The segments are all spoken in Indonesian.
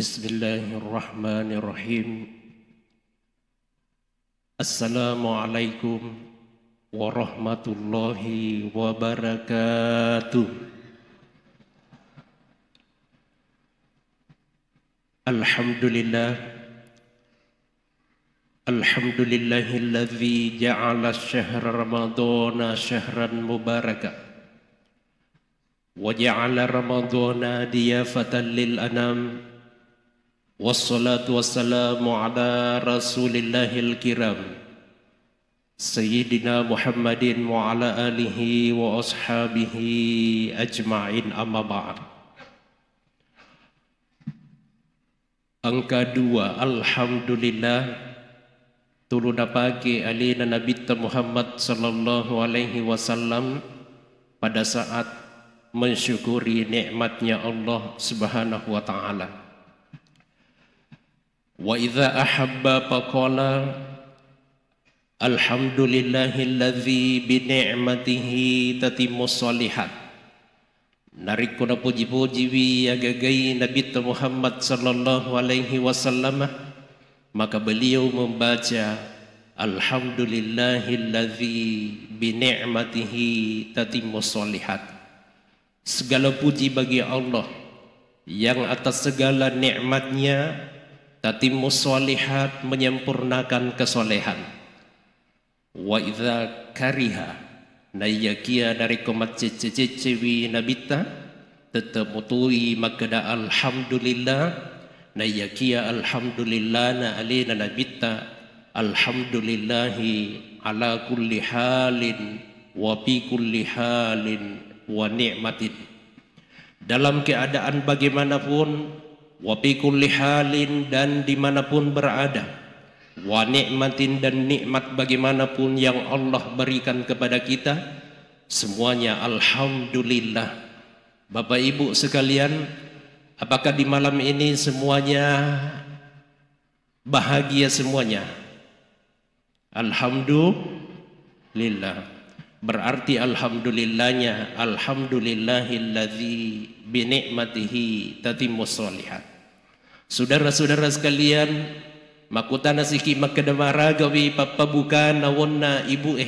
Bismillahirrahmanirrahim. Assalamualaikum warahmatullahi wabarakatuh. Alhamdulillah. Alhamdulillahilladzi ja'ala syahra ramadhana syahran mubaraka wa ja'ala ramadhana diyafatan lil anam. Wassalatu wassalamu ala rasulillahil kiram Sayyidina Muhammadin wa ala alihi wa ashabihi ajma'in, amma ba'd. Angka 2, alhamdulillah turun pagi alina Nabi Muhammad sallallahu alaihi wasallam pada saat mensyukuri nikmatnya Allah subhanahu wa ta'ala. Wa idza ahabba faqala alhamdulillahilladzi bi ni'matihi tatimmus shalihat. Narikuna puji-puji wi agagai Nabi Muhammad sallallahu alaihi wasallam, maka beliau membaca alhamdulillahilladzi bi ni'matihi tatimmus shalihat. Segala puji bagi Allah yang atas segala nikmatnya tatimmus shalihat, menyempurnakan kesolehan. Wa idza kariha nayakia dari komat cece-cecewi nabita tetemutui makada alhamdulillah nayakia alhamdulillah na alina nabita alhamdulillahi ala kulli halin wa fi kulli halin wa ni'matin. Dalam keadaan bagaimanapun, wa fi kulli halin, dan dimanapun berada, wa nikmatin, dan nikmat bagaimanapun yang Allah berikan kepada kita, semuanya alhamdulillah. Bapak Ibu sekalian, apakah di malam ini semuanya bahagia semuanya? Alhamdulillah. Berarti alhamdulillahnya alhamdulillahilladzi bi ni'matihi tatimmus shalihat. Saudara-saudara sekalian, makutana siki makadamara gawi papabukana wonna ibu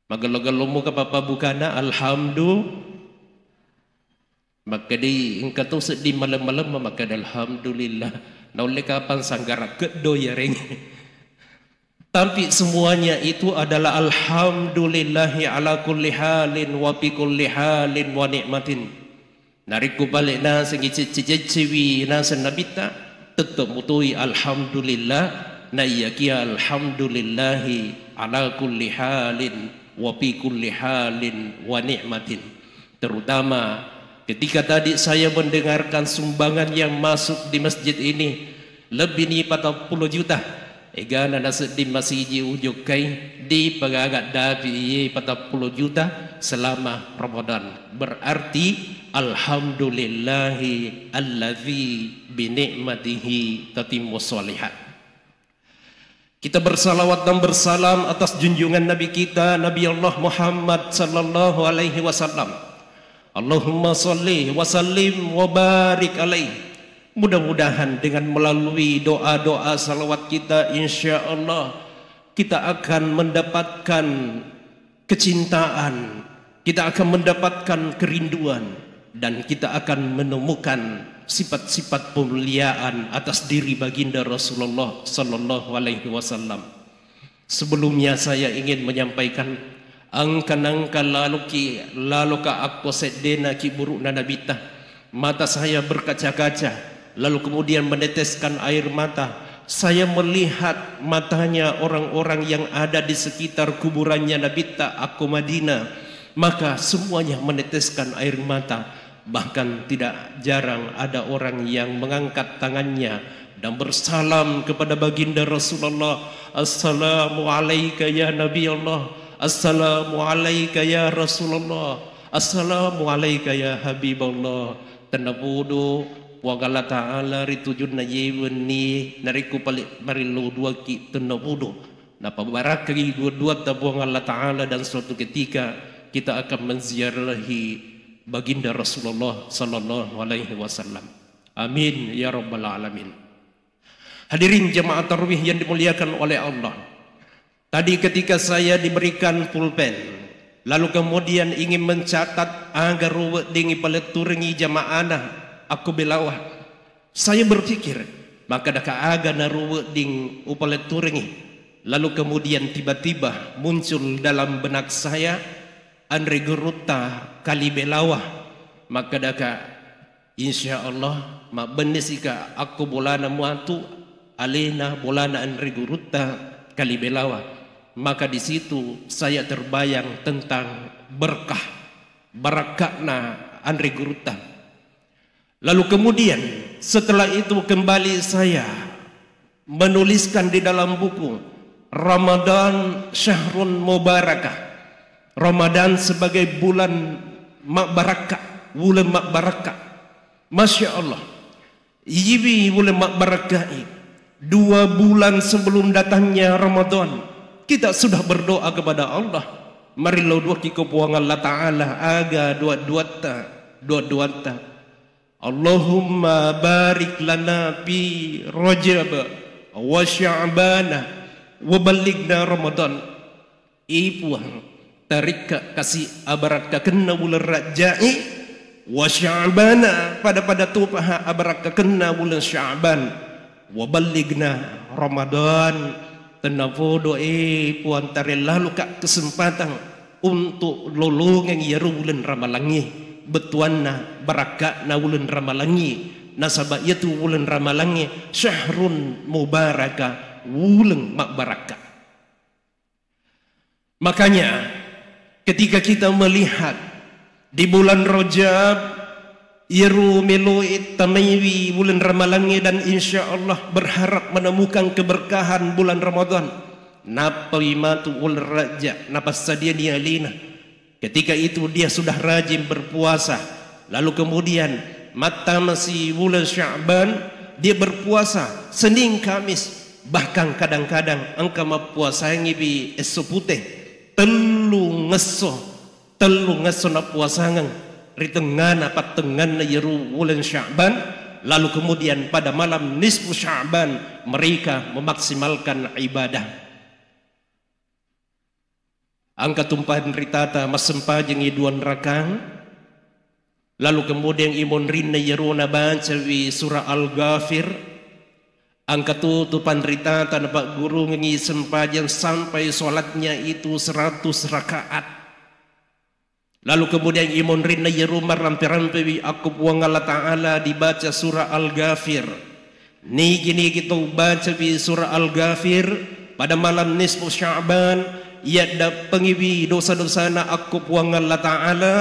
magalo-galomo ka papabukana alhamdulillah. Makadi engkau sedih malam-malam makad alhamdulillah. Naule kapan sanggara keddo yareng. Tapi semuanya itu adalah alhamdulillahi ala kulli halin wa fi kulli halin wa ni'matin. Nariku balik na segi cici na senabita tetap mutui alhamdulillah na yakia alhamdulillahi ala kulli halin wa fi kulli halin wa ni'matin. Terutama ketika tadi saya mendengarkan sumbangan yang masuk di masjid ini lebih ni 40 juta. Ega nana sedih masih ujuk kai di pagagat dapi 40 juta selama Ramadan. Berarti alhamdulillahi allazi bi ni'matihi tatimmus shalihat. Kita bersalawat dan bersalam atas junjungan Nabi kita, Nabi Allah Muhammad sallallahu alaihi wasallam. Allahumma sholli wa sallim wa barik alaihi. Mudah-mudahan dengan melalui doa-doa salawat kita, insya Allah kita akan mendapatkan kecintaan, kita akan mendapatkan kerinduan, dan kita akan menemukan sifat-sifat pemuliaan atas diri baginda Rasulullah sallallahu alaihi wasallam. Sebelumnya saya ingin menyampaikan angka laluka aku sedena ki buruk nabita. Mata saya berkaca-kaca, lalu kemudian meneteskan air mata. Saya melihat matanya orang-orang yang ada di sekitar kuburannya Nabi aku Madinah. Maka semuanya meneteskan air mata. Bahkan tidak jarang ada orang yang mengangkat tangannya dan bersalam kepada baginda Rasulullah. Assalamu alayka ya Nabi Allah. Assalamu alayka ya Rasulullah. Assalamu alayka ya Habiballah. Tanabudu wagala ta'ala ritujun na yeweni nariku palik marilu dua ki tanabudu napa barakagi dua tabuang Allah Ta'ala, dan suatu ketika kita akan menziarahi baginda Rasulullah sallallahu alaihi wasallam. Amin ya rabbal alamin. Hadirin jemaah tarawih yang dimuliakan oleh Allah. Tadi ketika saya diberikan pulpen, lalu kemudian ingin mencatat agar ruwet dingi paleturengi jamaah aku belawah. Saya berpikir, maka daka aga na ruwet ding upaleturengi. Lalu kemudian tiba-tiba muncul dalam benak saya Andre Geruta kali belawah. Maka daka insya Allah mak benes ika aku bolana muatu alena bolana Andre Geruta kali belawah. Maka di situ saya terbayang tentang berkah barakahna Andre Geruta. Lalu kemudian setelah itu kembali saya menuliskan di dalam buku Ramadan Syahrun Mubarakah. Ramadan sebagai bulan mak barakah, bulan mak barakah. Masya Allah. Ibi bulan mak barakah ini 2 bulan sebelum datangnya Ramadan kita sudah berdoa kepada Allah. Mari lo dua kiko puang Allah Ta'ala aga dua-duata. Allahumma barik lana fi Rajab wa Sya'bana wabaligna Ramadan. Ipuang tarika kasih abaraka kena bulan Rajai wa Sya'bana pada tupaha abaraka kena bulan Sya'ban wabaligna Ramadan. Tenafodo puan tare lalu kak kesempatan untuk lolongan ya bulan Ramalangi betuanna barakatna bulan Ramalangi nasabah itu bulan Ramalangi syahrun mubarakah wulang mak barakah. Makanya ketika kita melihat di bulan Rajab Yeru meluit tamaywi bulan Ramalangi dan insya Allah berharap menemukan keberkahan bulan Ramadan. Napa wimatu bulan Rajab napa sadia dia lina. Ketika itu dia sudah rajin berpuasa. Lalu kemudian mata masih bulan Sya'ban dia berpuasa Senin Kamis. Bahkan kadang-kadang engkau puasa ngibi esopute telu ngeso na puasangan ritengan apa tengan yeru bulan Sya'ban. Lalu kemudian pada malam nisfu Sya'ban mereka memaksimalkan ibadah. Angka tumpahan ritata masempajeng iduan rakang. Lalu kemudian imun rinna yeruna baca wi surah Al-Ghafir. Angka tutupan ritata napak guru ngi sempajeng sampai solatnya itu 100 rakaat. Lalu kemudian imun rinna yerumar rampe-rampe wi aku puang Allah Ta'ala dibaca surah Al-Ghafir. Niki kita baca wi surah Al-Ghafir pada malam nisfu Sya'ban. Ia da pengiwi dosa-dosana aku puang Allah Ta'ala.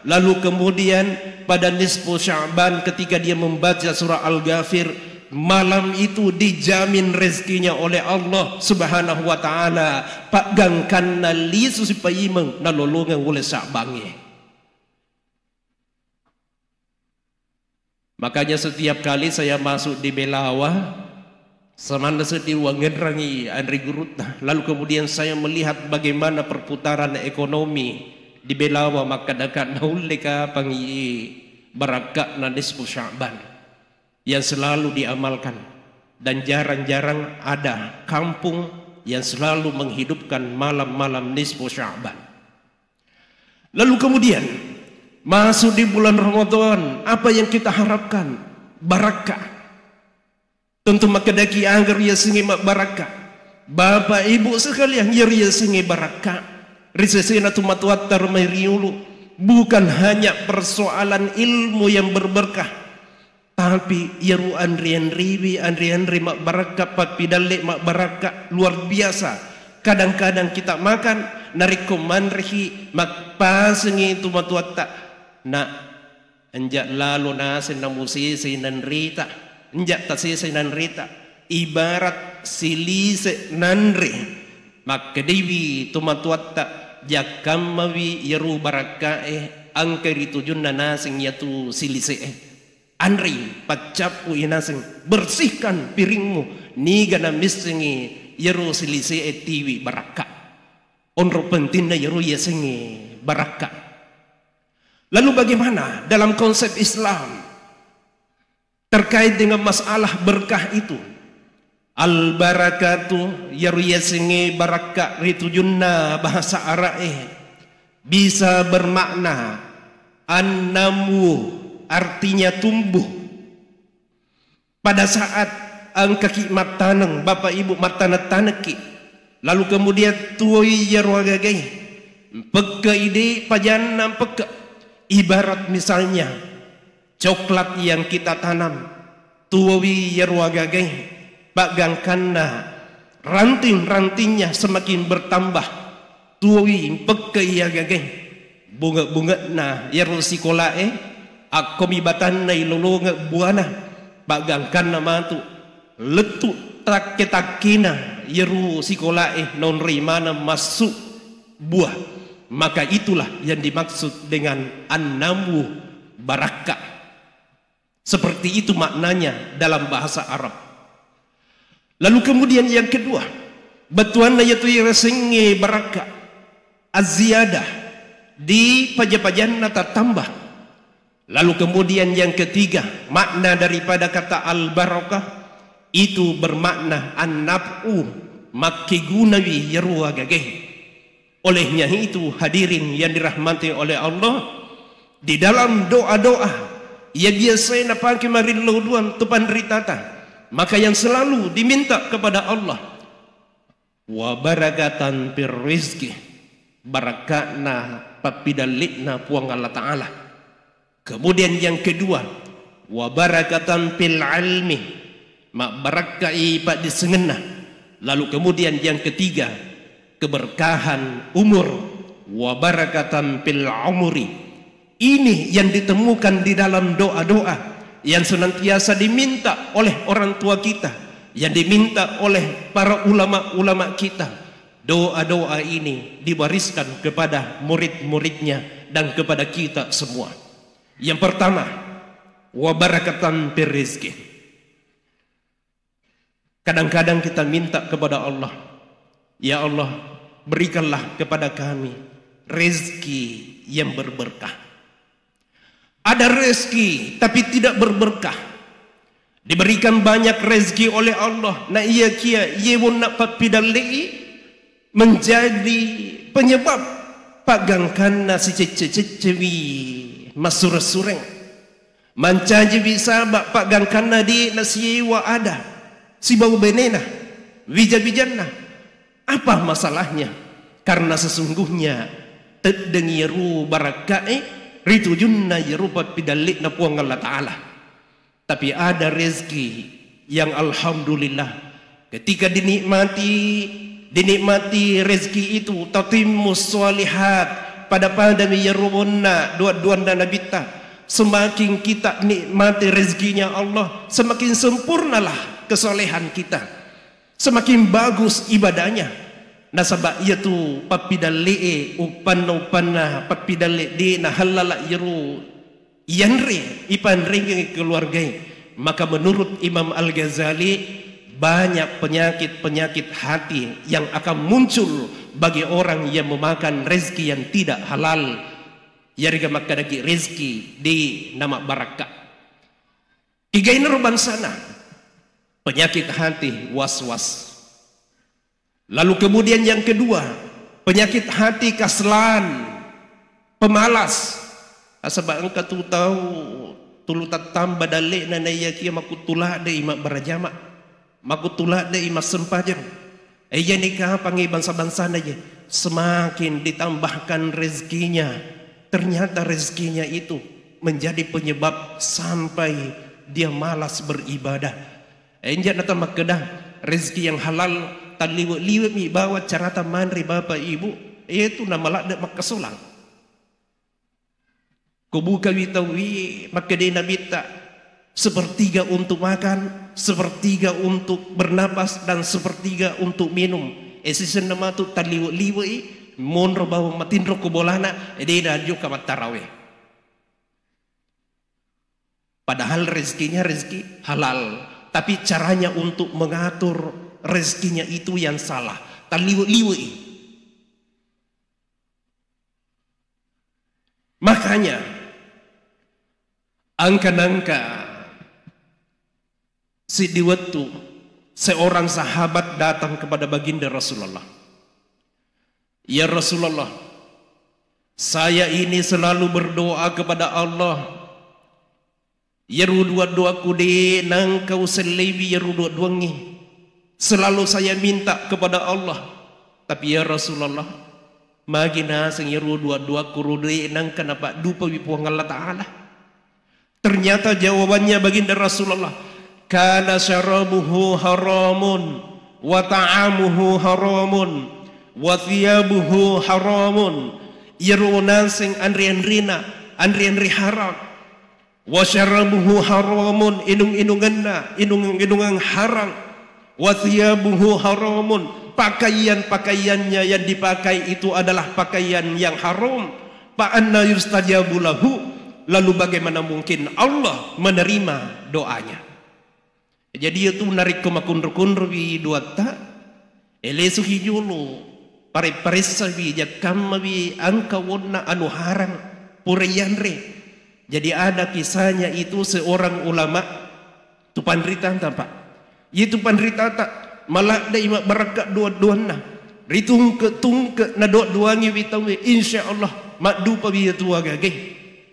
Lalu kemudian pada nisfu Sya'ban ketika dia membaca surah Al-Ghafir, malam itu dijamin rezekinya oleh Allah Subhanahu wa Ta'ala. Pak gangkan nali susipayimeng nalolongan oleh Sya'bange. Makanya setiap kali saya masuk di Belawah semanda sediwa ngerangi Andre Gurutna, lalu kemudian saya melihat bagaimana perputaran ekonomi di Belawah, maka dekat naulika pangi barakah na nisfu Sya'ban yang selalu diamalkan. Dan jarang-jarang ada kampung yang selalu menghidupkan malam-malam nisfu Sya'ban. Lalu kemudian masuk di bulan Ramadan, apa yang kita harapkan? Barakah. Tentu maka daki anggar ya singi barakah. Bapak ibu sekalian ya singi barakah. Risesena tumatuatar mayriulu. Bukan hanya persoalan ilmu yang berberkah, tapi yaru andrian mak barakah papidale mak barakah luar biasa. Kadang-kadang kita makan nariko manrihi mak pasengi tumatuata na anjak lalu nasen namusi sinan rita anjak tasi sinan rita ibarat silise nanri mak kedewi tumatuata jakamawi yaru barakae angkeri tujun nasing yatu silise Andri pacapu inasing bersihkan piringmu niga na misengi yaru silise tiwi baraka onro pentinna yaru yasengi baraka. Lalu bagaimana dalam konsep Islam? terkait dengan masalah berkah itu. Al barakatu yaruyasingi barakah ritujunna bahasa Arab bisa bermakna annamu, artinya tumbuh. Pada saat angkaki matanang bapak ibu matana taneki, lalu kemudian tuoi yarwagagai peka ide pajanam peka, ibarat misalnya coklat yang kita tanam tuoi yarwagagai bagangkanna ranting-rantingnya semakin bertambah tuwi pekei yagageng bunga-bunga na yaru sikolae akomi batanna ilolonga buana bagangkanna mantu letu taketakina yaru sikolae non rimana masuk buah, maka itulah yang dimaksud dengan annamu barakah. Seperti itu maknanya dalam bahasa Arab. Lalu kemudian yang kedua, batuan yaitu resenge barakah aziyadah di paja-pajan nata tambah. Lalu kemudian yang ketiga, makna daripada kata al barakah itu bermakna an-naf'u makigunawi yarwa gageh. Olehnya itu hadirin yang dirahmati oleh Allah, di dalam doa-doa ya biasa napake mariluduan tupan ritata, maka yang selalu diminta kepada Allah wa barakatan fir rizqi, barakatna papidalikna puang Allah Ta'ala. Kemudian yang kedua, wa barakatan fil ilmi, mak barakai pak disengena. Lalu kemudian yang ketiga, keberkahan umur, wa barakatan fil umri. Ini yang ditemukan di dalam doa-doa yang senantiasa diminta oleh orang tua kita, yang diminta oleh para ulama-ulama kita. Doa-doa ini diwariskan kepada murid-muridnya dan kepada kita semua. Yang pertama, wa barakatan fir rizqi. Kadang-kadang kita minta kepada Allah, ya Allah, berikanlah kepada kami rezeki yang berberkah. Ada rezeki tapi tidak berberkah. Diberikan banyak rezeki oleh Allah, na iya kia yewon nak papidalai menjadi penyebab pagangkan nasi cecewi masur-sureng mancaji bisa bak pagangkan nadi nasi wa ada si bau benena wija-wijanna. Apa masalahnya? Karena sesungguhnya teddengiru barakai ritujunna yarupat pidalik na puang Allah Ta'ala. Tapi ada rezeki yang alhamdulillah ketika dinikmati rezeki itu tatimmus sholihat pada yarubunna dua-duan dan nabita, semakin kita nikmati rezekinya Allah, semakin sempurnalah kesolehan kita, semakin bagus ibadahnya. Nasabak yaitu papidallee upan-upanna papidale di na halala yeru yanre ipan ringi keluargai. Maka menurut Imam Al-Ghazali, banyak penyakit-penyakit hati yang akan muncul bagi orang yang memakan rezeki yang tidak halal. Yarga makadaki rezeki di nama barakah. Tiga ini ruban sana penyakit hati was-was. Lalu kemudian yang kedua, penyakit hati kaslan, pemalas. Asabak engkau tu tahu tulu tatam badale na naya kia makutula de imak barajama, makutula de imak sempajan. Iya nikah panggil bangsa-bangsa aja. Semakin ditambahkan rezekinya, ternyata rezekinya itu menjadi penyebab sampai dia malas beribadah. Enjak nata makedah rezeki yang halal taliwat-liwat mi bawa carata manri bapak ibu, itu nama lakda makasolang. Kubuka witawi maka dia nabita sepertiga untuk makan, sepertiga untuk bernapas, dan sepertiga untuk minum. Esisen nama tu taliwat-liwat monro bawa matinro kubolana dia dah juga mataraweh. Padahal rezekinya rezeki halal, tapi caranya untuk mengatur rezekinya itu yang salah, taliwat-liwat. Makanya angka-angka Sidi waktu seorang sahabat datang kepada baginda Rasulullah. Ya Rasulullah, saya ini selalu berdoa kepada Allah. Ya dua-duaku di nang kau selewi ya dua-duangi. Selalu saya minta kepada Allah. Tapi ya Rasulullah, magina sang ya dua-duaku rudi nang kenapa dupa wipuang Allah Ta'ala. Ternyata jawabannya baginda Rasulullah, kana syarabuhu haramun wa ta'amuhu haramun wa thiyabuhu haramun. Yerunan sing andri haram wa syarabuhu haramun, inung-inungan haram, wa thiyabuhu haramun, pakaiannya yang dipakai itu adalah pakaian yang haram. Fa anna yustajabu lahu, lalu bagaimana mungkin Allah menerima doanya? Jadi itu narik ke makundur-kundur bi duata elesu hijulu pare-paresa bi jakam bi angka wonna anu harang pureyanre. Jadi ada kisahnya itu seorang ulama tu pandrita tampak. Itu pandrita tak malah dai barakat dua-duana. Ritung ke na dua-duangi bitawe insyaallah makdu pa bi tua gage.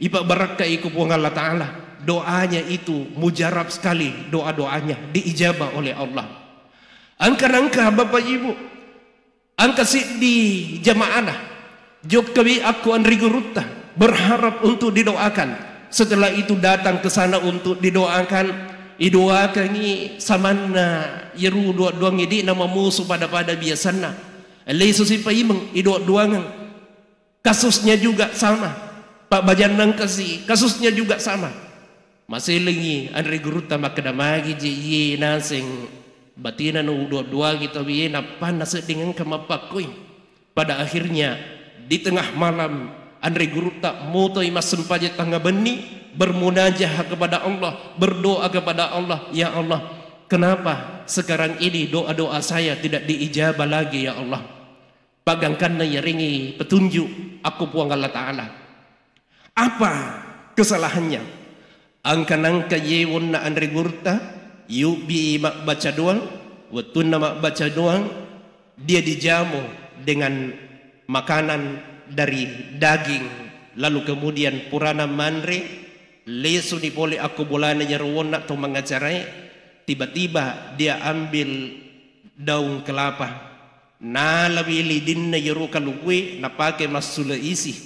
Ipa barakat iku puang Allah Ta'ala. Doanya itu mujarab sekali, doa-doanya diijabah oleh Allah. Angka Bapak Ibu, angka di jamaah jok kawi aku Andri Gurutta berharap untuk didoakan. Setelah itu datang ke sana untuk didoakan. Idoakan ni samana yeru dua-duang ini nama musuh pada biasana. Lesu si paimeng ido-duangan. Kasusnya juga sama. Pak Bajanang kasih kasusnya juga sama. Masih lagi Andri Gurutta makadamagi ji nasing batina nu dua-dua gitu bi napa nase dengan kamapakoy. Pada akhirnya di tengah malam Andri Gurutta moto imasen pajet tangga beni bermunajah kepada Allah, berdoa kepada Allah, ya Allah, kenapa sekarang ini doa-doa saya tidak diijabah lagi ya Allah? Pagangkan ya ringi petunjuk aku puang Allah Ta'ala. Apa kesalahannya? Angka yewon na Andri Gurutta yubi mak baca doang, wetun mak baca doang, dia dijamu dengan makanan dari daging, lalu kemudian purana manre lesu di poli aku bolana nyarwon nak tu mengajarai. Tiba-tiba dia ambil daun kelapa na labili din na yeru kalukwe na pakai masula isi,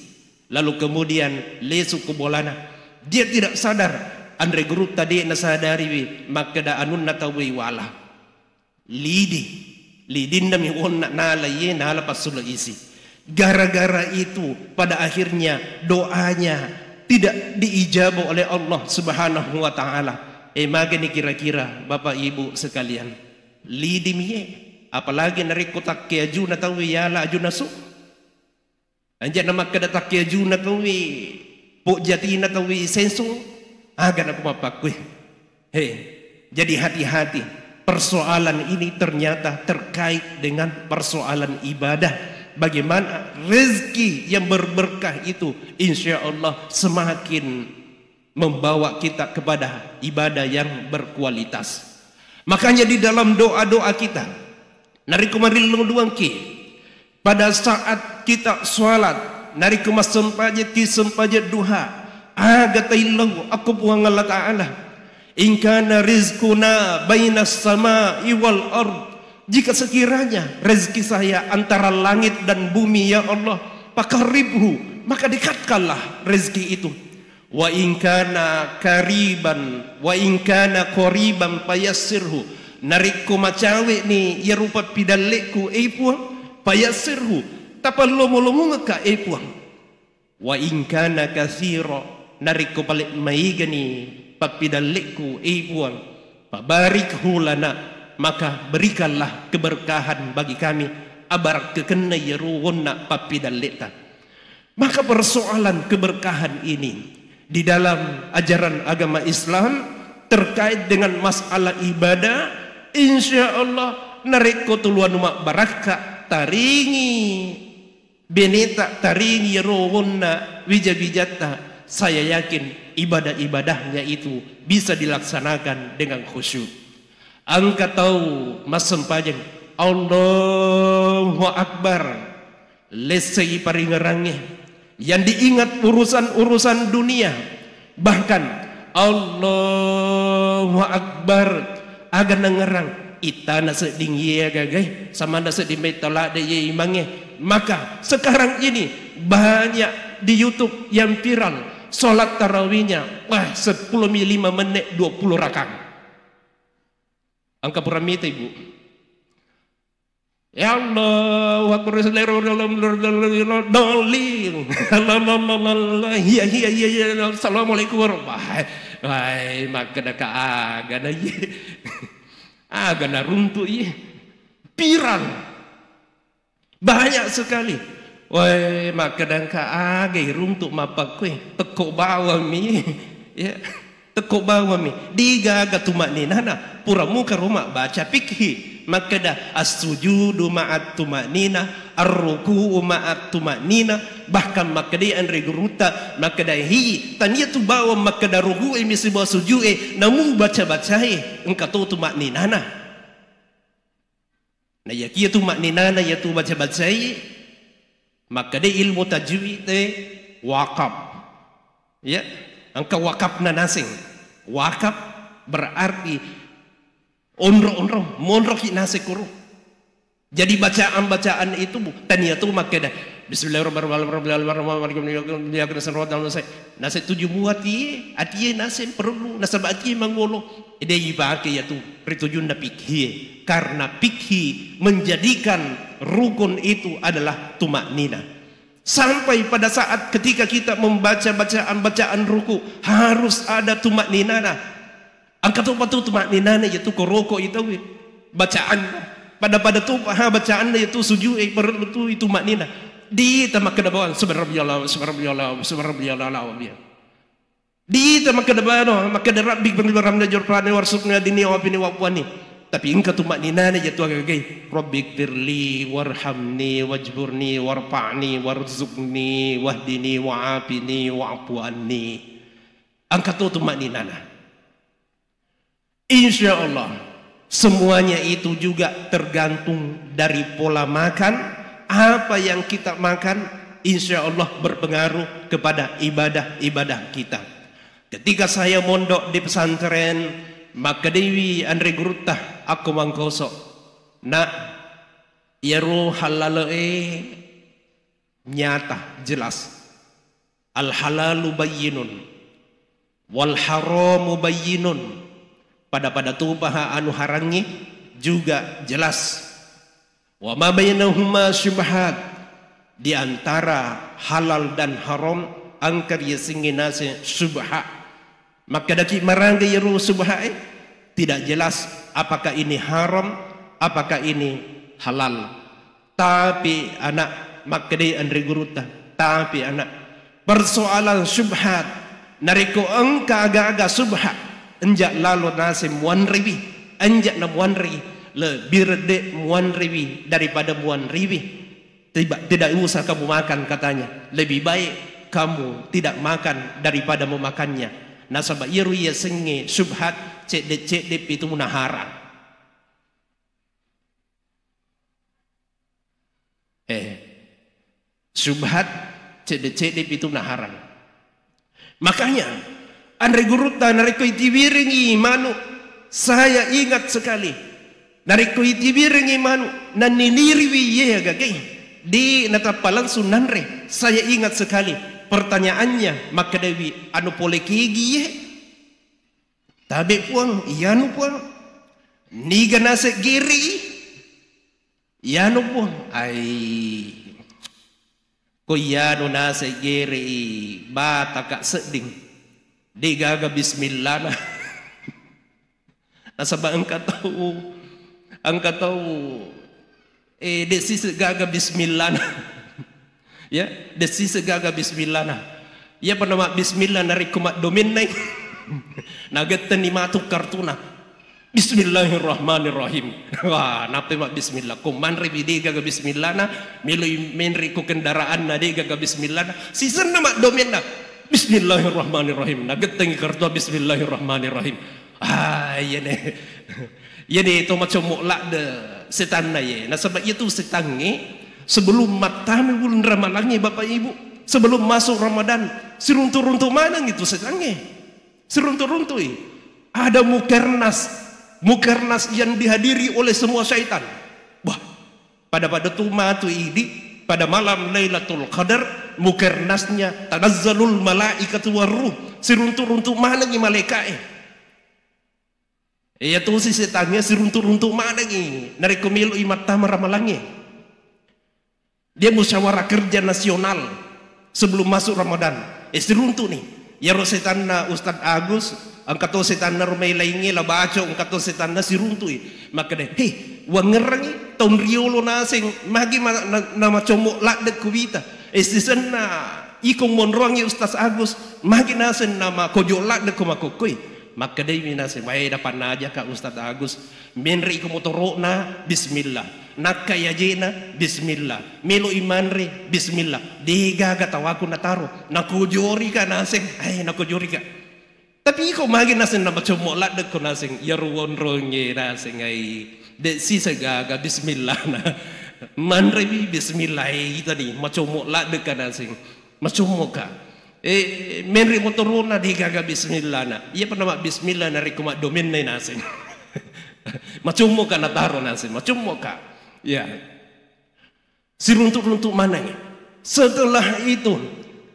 lalu kemudian lesu ku bolana. Dia tidak sadar Andri Gurutta dia nasadari maka da anun na tawi wala lidin na miwon na nalaye nala pasula isi. Gara-gara itu pada akhirnya doanya tidak diijabah oleh Allah Subhanahu wa Ta'ala. Magani kira-kira Bapak Ibu sekalian, lidim ye apalagi narik kotak keaju na tawi yala aju nasu anja nama kada tak keaju na tawi po jati na tawi sensu aga na kumapakwe. Jadi hati-hati, persoalan ini ternyata terkait dengan persoalan ibadah. Bagaimana rezeki yang berberkah itu insya Allah semakin membawa kita kepada ibadah yang berkualitas. Makanya di dalam doa-doa kita nari kumaril duangki pada saat kita sholat nari kumas sempajet duha agatailahu aku puang Allah Ta'ala in kana rizquna bainas samai wal ard. Jika sekiranya rezeki saya antara langit dan bumi ya Allah, fakaribhu, maka dekatkanlah rezeki itu. Wa in kana kariban wa in kana qariban fayassirhu. Narikku macawe ni ya rupa pidalekku puang fayassirhu. Tapalomo-lomo ka puang. Wa in kana katsira narikku balik maigani papidalekku puang. Pabarikhu lana, maka berikanlah keberkahan bagi kami abar kekena yeruwonna papidaleta. Maka persoalan keberkahan ini di dalam ajaran agama Islam terkait dengan masalah ibadah, insya Allah nareko tuluan umak baraka taringi beneta taringi yeruwonna wijabijata. Saya yakin ibadah-ibadahnya itu bisa dilaksanakan dengan khusyuk. Angka tahu mas sempajeng Allahu Akbar lesai paringerangnya yang diingat urusan dunia, bahkan Allahu Akbar aga nangerang ita nasa dinggi gagai sama nasa di metala de imangnya. Maka sekarang ini banyak di YouTube yang viral solat tarawihnya 10 5 menit 20 rakaat. Angka piramida ibu. Ya Allah, wa assalamualaikum warahmatullahi maka dak agana ye. Agana runtuh ye. Viral. Banyak sekali. Woi, maka dan ka agai runtuh mapak kue teko bawah mi. Ya. Teko bawah mi digaga tumak nina pura muka rumah baca fikhi maka dah as-sujudu ma'at tumanina ar-ruku'u ma'at tumanina bahkan maka dia andre guruta maka dah hi tania tu bawa maka dah ruku'i misi bawa sujud namu baca-bacai engkau tu tumanina na ya kia tumanina na ya tu baca-bacai maka dia ilmu tajwid waqaf ya. Engkau wakaf na nasing. Wakaf berarti onro monroki nasik kuru. Jadi bacaan itu tania tu maka dah bismillahirrahmanirrahim nasik tujuh muat ati nasik perlu nasab ati mangolo ide ibake ya tu ritujun na pikhi karena pikhi menjadikan rukun itu adalah tumaknina. Sampai pada saat ketika kita membaca bacaan ruku harus ada tumak ninana. Angkat tu tumak ninana yaitu koroko itu bacaan pada tu bacaan yaitu sujud perlu tu itu tumak nina. Di tamak kedabawan subhanallah di tamak kedabawan maka rabbi berhamda jurfani warsukna dini wa bini wa wani. Tapi engkau tumak ninana yaitu agagai Rabbik firli warhamni wajburni warfa'ni warzuqni wahdini wa'afini wa'afu anni. Angkat tu tumak ninana. Insya Allah semuanya itu juga tergantung dari pola makan. Apa yang kita makan insya Allah berpengaruh kepada ibadah kita. Ketika saya mondok di pesantren maka Dewi Andre Gurutah aku mangkosok nak yaru halal nyata jelas al halalu bayyinun wal haramu bayyinun pada tupaha anu harangi juga jelas wa ma bainahuma syubhat di antara halal dan haram angkar yasinginase syubhat. Maka daki marangga yaru subha tidak jelas apakah ini haram, apakah ini halal. Tapi anak maka dia andre guruta. Tapi anak persoalan subhat nariko engka aga-aga subhat enjak lalu nasi muan ribi enjak na muan ribi lebih rede muan ribi daripada muan ribi. Tidak usah kamu makan katanya. Lebih baik kamu tidak makan daripada memakannya. Nasabah iru ya senge subhat cedep itu munaharan. Subhat cedep itu munaharan. Makanya Andre Guruta nariko itibiringi manu saya ingat sekali. Nariko itibiringi manu naniniriwi ye gagai di natapalan sunanre saya ingat sekali. Pertanyaannya maka Dewi anu pole kigi tabe puang ianu puang niga nase giri ianu puang ai ko ianu nase giri bata kak seding digaga bismillah nasaba engkau tahu desi gaga bismillah ya desi segaga bismillah nah ya panama bismillah nari kumat domin nai nagetan ni matuk kartuna bismillahirrahmanirrahim wah nape mak bismillah kuman ribidi gaga bismillah nah milui menri ku kendaraan na de gaga bismillah nah season nama domin nah bismillahirrahmanirrahim nagetan kartu bismillahirrahmanirrahim Iya nih. Ya nih itu macam mutlak de setan ye. Nah sebab itu setan sebelum matahari bulan Ramadan Bapak Ibu, sebelum masuk Ramadan, seruntuh-runtuh mana gitu setan seruntuh-runtuh. Ada mukernas yang dihadiri oleh semua syaitan. Wah, pada tuh matu ini pada malam Lailatul Qadar mukernasnya tanazzalul malaikatu waruh, seruntuh-runtuh mana nih malaikat ya tuh si setannya seruntuh-runtuh mana nih narik kemilu imat tamar ramalannya. Dia musyawarah kerja nasional sebelum masuk Ramadan. Seruntuh nih ya roh setanna Ustadz Agus angkat to setanna rumai lainnya lah baca angkat to setanna seruntuh maka deh wangerangi tahun riolo nasing magi nama comok lak dek kubita sana ikong monrongi Ustadz Agus magi nasen nama kojo lak dek kumakokoi. Maka dia minase baik dapat aja Kak Ustadz Agus menri ko motorona bismillah nakka yajena bismillah melo imanre bismillah digaga tawaku nataro nakujori ka naseng nakujori ka tapi ko magi nasen na baca molat de ko naseng yarwon ronge naseng de si segaga bismillah na manre bismillah tadi macam molat de ka naseng macam moka menri motorona di gaga bismillah na iya pernah bismillah nari kumak domen na nasin macam muka nataro nasin macam muka ya seruntuk-runtuk mananya setelah itu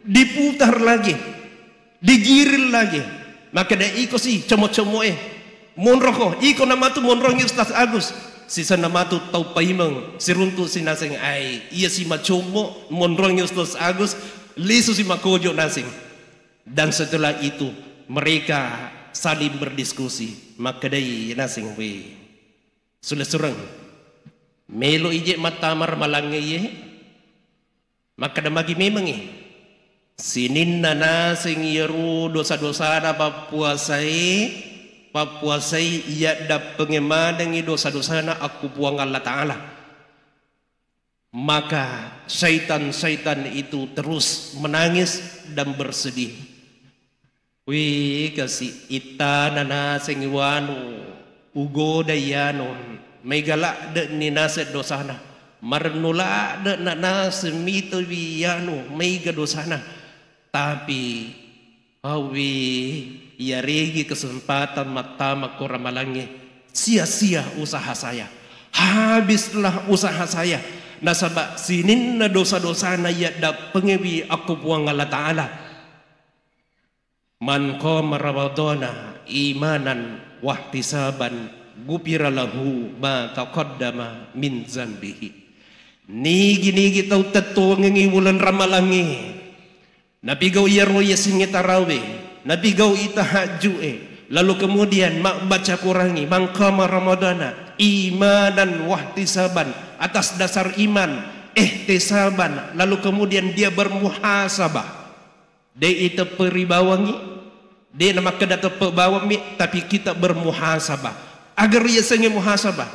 diputar lagi digiril lagi maka dia iko si comot-comot monroko iko nama tu monrongi Ustaz Agus sisa nama tu tau paimeng seruntuk si nasing iya si macomo monrongi Ustaz Agus lisu si makojo nasing dan setelah itu mereka saling berdiskusi maka dari nasing we sudah surang melo ije matamar malangi maka dah magi memang sinin nasing yeru dosa-dosa na papuasai ia dap pengemadangi dosa-dosa na aku buang Allah Ta'ala. Maka syaitan-syaitan itu terus menangis dan bersedih. Wih kasih ita nana sengiwanu ugo dayanon megala de ni naset dosana marnula de nana semito wiyanu mega dosana tapi awi ya regi kesempatan mata makoramalangi sia-sia usaha saya habislah usaha saya. Nasabak sinin na dosa-dosa na yadda pengewi aku buang Allah Ta'ala man qama ramadana imanan wahtisaban gupira lahu ma taqaddama min zambihi nigi tau tetu ngi bulan ramalangi nabi gau yaro yasingi tarawih nabi gau itahajju lalu kemudian mak baca kurangi man qama ramadana imanan wahtisaban atas dasar iman ihtisaban lalu kemudian dia bermuhasabah dia itu peribawangi dia nama kedata pebawami tapi kita bermuhasabah agar ia sengi muhasabah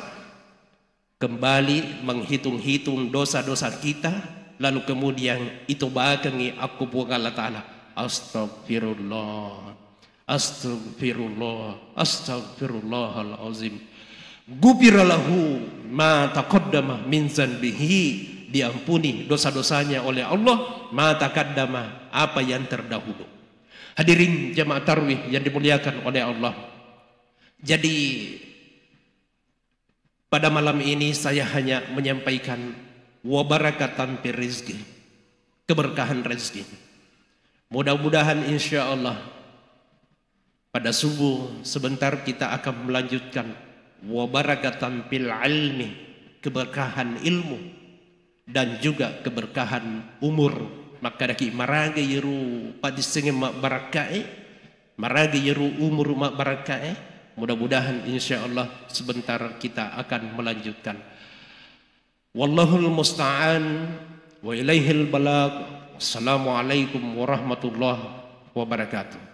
kembali menghitung-hitung dosa-dosa kita lalu kemudian itu bakangi aku buang Allah Ta'ala astagfirullah astagfirullah astagfirullahalazim gupiralahu ma taqaddama min zanbihi diampuni dosa-dosanya oleh Allah ma taqaddama apa yang terdahulu. Hadirin jamaah tarawih yang dimuliakan oleh Allah. Jadi pada malam ini saya hanya menyampaikan wabarakatan fir rizqi, keberkahan rezeki. Mudah-mudahan insya Allah pada subuh sebentar kita akan melanjutkan wabarakatan fil ilmi, keberkahan ilmu dan juga keberkahan umur. Maka daki maraga yeru padisenge mak barakae maraga yeru umur mak barakae. Mudah-mudahan insya Allah sebentar kita akan melanjutkan. Wallahul musta'an wa ilaihil balag. Assalamualaikum warahmatullahi wabarakatuh.